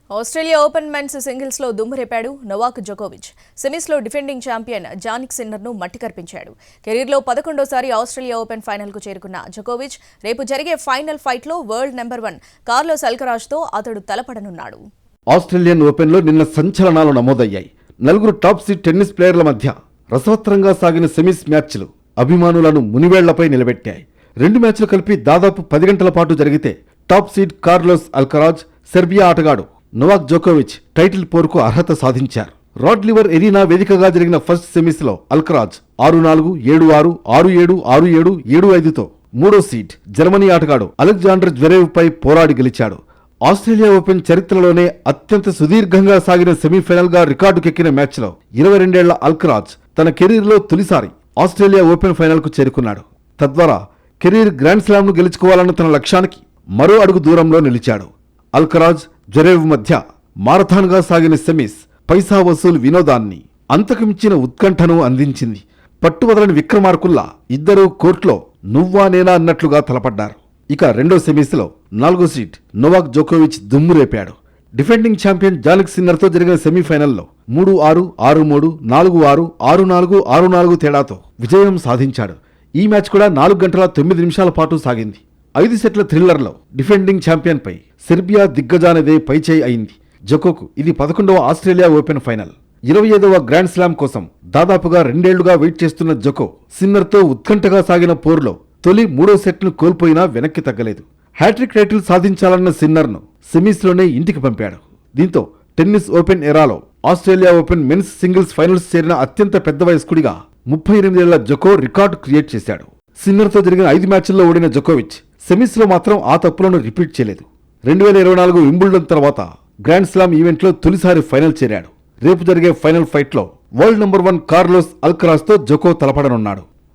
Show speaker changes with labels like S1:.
S1: Australia open men's singles లో దుమ్మురేపాడు Novak జోకోవిచ్. Semis లో defending champion Jannik sinner ను మట్టి కర్పించాడు. కెరీర్ లో 11వ ఆస్ట్రేలియా ఓపెన్ ఫైనల్ కు చేరుకున్న జోకోవిచ్ రేపు జరిగే ఫైనల్ ఫైట్ లో వరల్డ్ నెంబర్ 1 కార్లోస్ అల్కరాజ్ తో అతడు తలపడనున్నాడు.
S2: ఆస్ట్రేలియన్ ఓపెన్ లో నిన్న సంచలనాలు నమోదయ్యాయి. నలుగురు టాప్ సీడ్ టెన్నిస్ ప్లేయర్ల మధ్య రసవత్రంగా సాగిన సెమీస్ మ్యాచ్లు అభిమానులను మునివేళ్లపై నిలబెట్టాయి. 2 మ్యాచ్లు కలిపి దాదాపు 10 గంటల పాటు జరిగితే top seed Carlos Alcaraz, Serbia ఆటగాడు నోవాక్ జోకోవిచ్ టైటిల్ పోరుకు అర్హత సాధించారు. రాడ్ లివర్ ఎరీనా వేదికగా జరిగిన ఫస్ట్ సెమీస్ లో అల్కరాజ్ 6-4, 7-6, 6-7, 6-7, 7-5తో మూడో సీడ్ జర్మనీ ఆటగాడు అలెగ్జాండర్ జ్వరేవ్ పై పోరాడి గెలిచాడు. ఆస్ట్రేలియా ఓపెన్ చరిత్రలోనే అత్యంత సుదీర్ఘంగా సాగిన సెమీఫైనల్ గా రికార్డుకెక్కిన మ్యాచ్ లో 22 ఏళ్ల అల్కరాజ్ తన కెరీర్లో తొలిసారి ఆస్ట్రేలియా ఓపెన్ ఫైనల్ కు చేరుకున్నాడు. తద్వారా కెరీర్ గ్రాండ్ స్లామ్ ను గెలుచుకోవాలన్న తన లక్ష్యానికి మరో అడుగు దూరంలో నిలిచాడు. అల్కరాజ్, జ్వరేవ్ మధ్య మారథాన్ గా సాగిన సెమీస్ పైసా వసూలు వినోదాన్ని, అంతకుమించిన ఉత్కంఠను అందించింది. పట్టువదలని విక్రమార్కుల్లా ఇద్దరూ కోర్టులో నువ్వా నేనా అన్నట్లుగా తలపడ్డారు. ఇక రెండో సెమీస్ లో 4వ సీడ్ నోవాక్ జోకోవిచ్ దుమ్మురేపాడు. డిఫెండింగ్ ఛాంపియన్ జానిక్ సిన్నర్ తో జరిగిన సెమీఫైనల్లో 3-6, 6-3, 4-6, 6-4, 6-4 తేడాతో విజయం సాధించాడు. ఈ మ్యాచ్ కూడా 4 గంటల 9 నిమిషాల పాటు సాగింది. 5 సెట్ల థ్రిల్లర్లో డిఫెండింగ్ ఛాంపియన్ పై సెర్బియా దిగ్గజానిదే పైచేయి అయింది. జోకోకు ఇది 11వ ఆస్ట్రేలియా ఓపెన్ ఫైనల్. 25వ గ్రాండ్ స్లామ్ కోసం దాదాపుగా 2 ఏళ్లుగా వెయిట్ చేస్తున్న జోకో సిన్నర్తో ఉత్కంఠగా సాగిన పోరులో తొలి 3వ సెట్ను కోల్పోయినా వెనక్కి తగ్గలేదు. హ్యాట్రిక్ టైటిల్ సాధించాలన్న సిన్నర్ను సెమీస్లోనే ఇంటికి పంపాడు. దీంతో టెన్నిస్ ఓపెన్ ఎరాలో Australia open men's singles finals చేరిన అత్యంత పెద్ద వయస్కుడిగా 38 ఏళ్ల జోకో రికార్డు క్రియేట్ చేశాడు. సిన్నర్తో జరిగిన 5 మ్యాచ్ల్లో ఓడిన జోకోవిచ్ సెమీస్లో మాత్రం ఆ తప్పులను రిపీట్ చేయలేదు. 2024 వింబుల్డన్ తర్వాత గ్రాండ్ స్లామ్ ఈవెంట్లో తొలిసారి ఫైనల్ చేరాడు. రేపు జరిగే ఫైనల్ ఫైట్లో వరల్డ్ నెంబర్ 1 కార్లోస్ అల్కరాజ్ తో జోకో తలపడనున్నాడు.